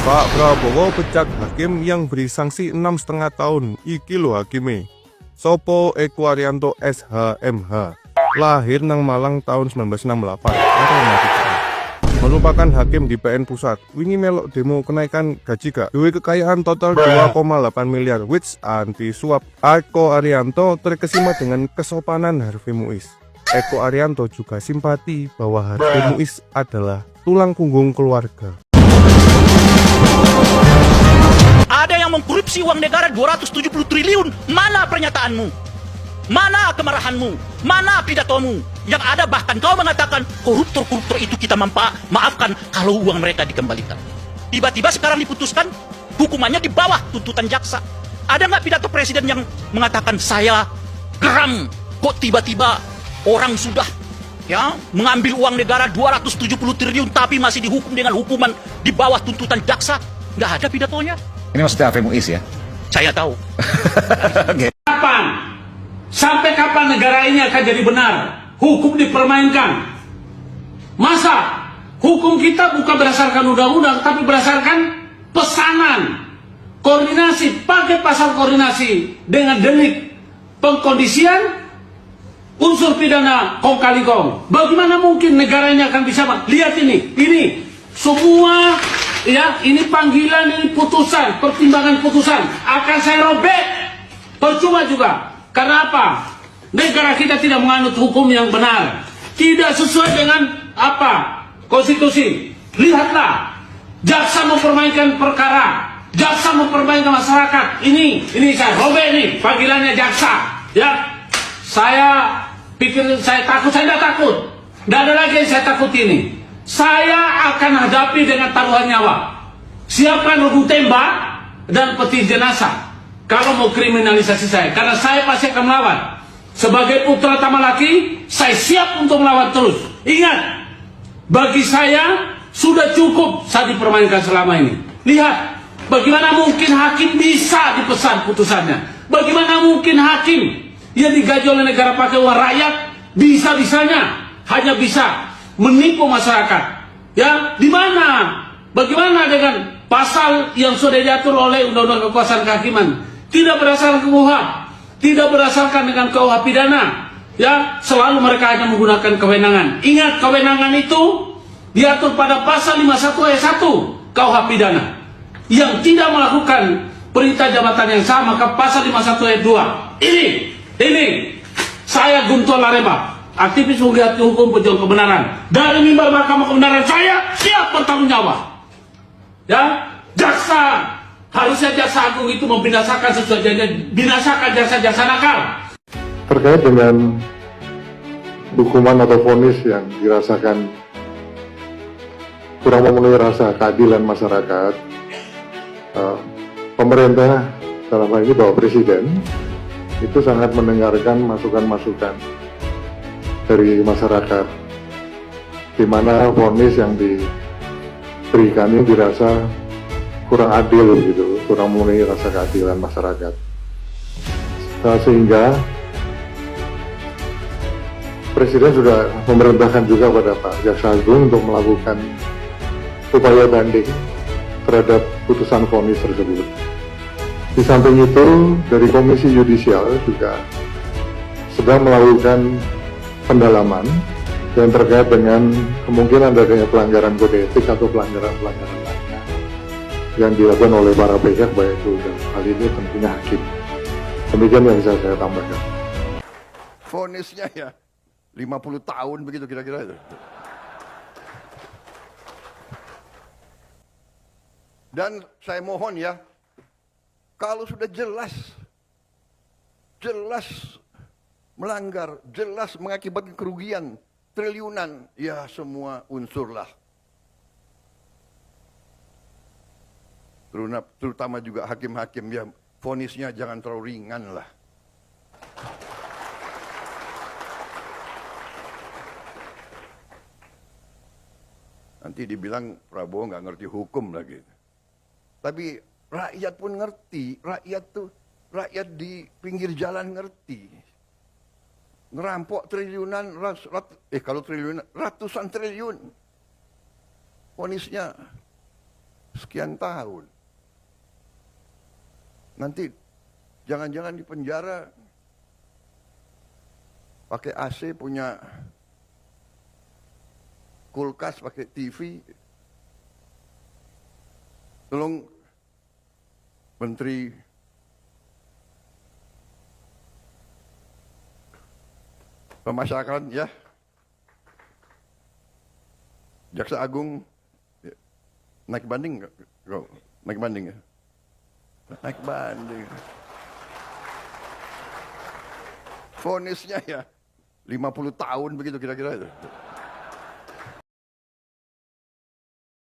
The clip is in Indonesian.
Pak Prabowo pecat hakim yang beri sanksi 6,5 tahun. Iki lho hakime. Sopo Eko Arianto SHMH. Lahir nang Malang tahun 1968. Merupakan hakim di PN Pusat. Wingi melok demo kenaikan gaji gak. Duwe kekayaan total 2,8 miliar which anti suap. Eko Arianto terkesima dengan kesopanan Harvey Muiz. Eko Arianto juga simpati bahwa Harvey Muiz adalah tulang punggung keluarga. Ada yang mengkorupsi uang negara 270 triliun. Mana pernyataanmu? Mana kemarahanmu? Mana pidatomu? Yang ada bahkan kau mengatakan koruptor-koruptor itu kita maafkan kalau uang mereka dikembalikan. Tiba-tiba sekarang diputuskan hukumannya di bawah tuntutan jaksa. Ada nggak pidato presiden yang mengatakan saya geram kok tiba-tiba orang sudah mengambil uang negara 270 triliun tapi masih dihukum dengan hukuman di bawah tuntutan jaksa? Nggak ada pidatonya. Ini maksudnya Harvey Muiz ya? Saya tahu. Kapan? Sampai kapan negara ini akan jadi benar? Hukum dipermainkan. Masa hukum kita bukan berdasarkan undang-undang, tapi berdasarkan pesanan. Koordinasi, pakai pasal koordinasi dengan delik pengkondisian unsur pidana kong kali kong. Bagaimana mungkin negara ini akan bisa? Lihat ini semua ini panggilan, ini putusan, pertimbangan putusan akan saya robek. Percuma juga. Karena apa? Negara kita tidak menganut hukum yang benar, tidak sesuai dengan konstitusi. Lihatlah, jaksa mempermainkan perkara, jaksa mempermainkan masyarakat. Ini saya robek nih panggilannya jaksa. Ya, saya pikir saya takut, saya tidak takut. Tidak ada lagi yang saya takut ini. Saya akan hadapi dengan taruhan nyawa. Siapkan hukum tembak dan peti jenazah kalau mau kriminalisasi saya, karena saya pasti akan melawan. Sebagai putra utama laki, saya siap untuk melawan terus. Ingat, bagi saya sudah cukup saya dipermainkan selama ini. Lihat, bagaimana mungkin hakim bisa dipesan putusannya? Bagaimana mungkin hakim yang digaji oleh negara pakai uang rakyat bisa-bisanya hanya bisa menipu masyarakat? Ya, di mana? Bagaimana dengan pasal yang sudah diatur oleh Undang-Undang Kekuasaan Kehakiman? Tidak berdasarkan KUHP, tidak berdasarkan dengan KUH pidana. Ya, selalu mereka hanya menggunakan kewenangan. Ingat, kewenangan itu diatur pada pasal 51 ayat 1 KUH pidana. Yang tidak melakukan perintah jabatan yang sama ke pasal 51 ayat 2. Ini saya Guntur Laremba, aktivis penggiat hukum pejuang kebenaran. Dari mimbar Mahkamah Kebenaran saya siap bertanggung jawab. Ya, jaksa, harusnya jaksa agung itu membinasakan sesuatu, binasakan jaksa-jaksa nakal. Terkait dengan hukuman atau vonis yang dirasakan kurang memenuhi rasa keadilan masyarakat, pemerintah dalam hal ini Bapak Presiden itu sangat mendengarkan masukan-masukan dari masyarakat, di mana vonis yang diberikan ini dirasa kurang adil gitu, kurang memenuhi rasa keadilan masyarakat. Sehingga Presiden sudah memerintahkan juga pada Pak Jaksa Agung untuk melakukan upaya banding terhadap putusan vonis tersebut. Di samping itu, dari Komisi Yudisial juga sedang melakukan pendalaman yang terkait dengan kemungkinan adanya pelanggaran kode etik atau pelanggaran-pelanggaran lainnya yang dilakukan oleh para pihak, baik itu dan hal ini tentunya hakim. Demikian yang bisa saya tambahkan. Vonisnya ya 50 tahun begitu kira-kira itu. Dan saya mohon ya, kalau sudah jelas melanggar, jelas mengakibatkan kerugian triliunan, ya semua unsurlah. Terutama juga hakim-hakim, ya vonisnya jangan terlalu ringan lah. Nanti dibilang Prabowo nggak ngerti hukum lagi. Tapi rakyat pun ngerti, rakyat di pinggir jalan ngerti. Ngerampok triliunan, kalau triliunan, ratusan triliun. Vonisnya sekian tahun. Nanti jangan-jangan di penjara pakai AC, punya kulkas, pakai TV. Tolong Menteri Pemasyarakatan ya, Jaksa Agung ya, naik banding nggak? Naik banding ya? Naik banding. Vonisnya ya 50 tahun begitu kira-kira itu.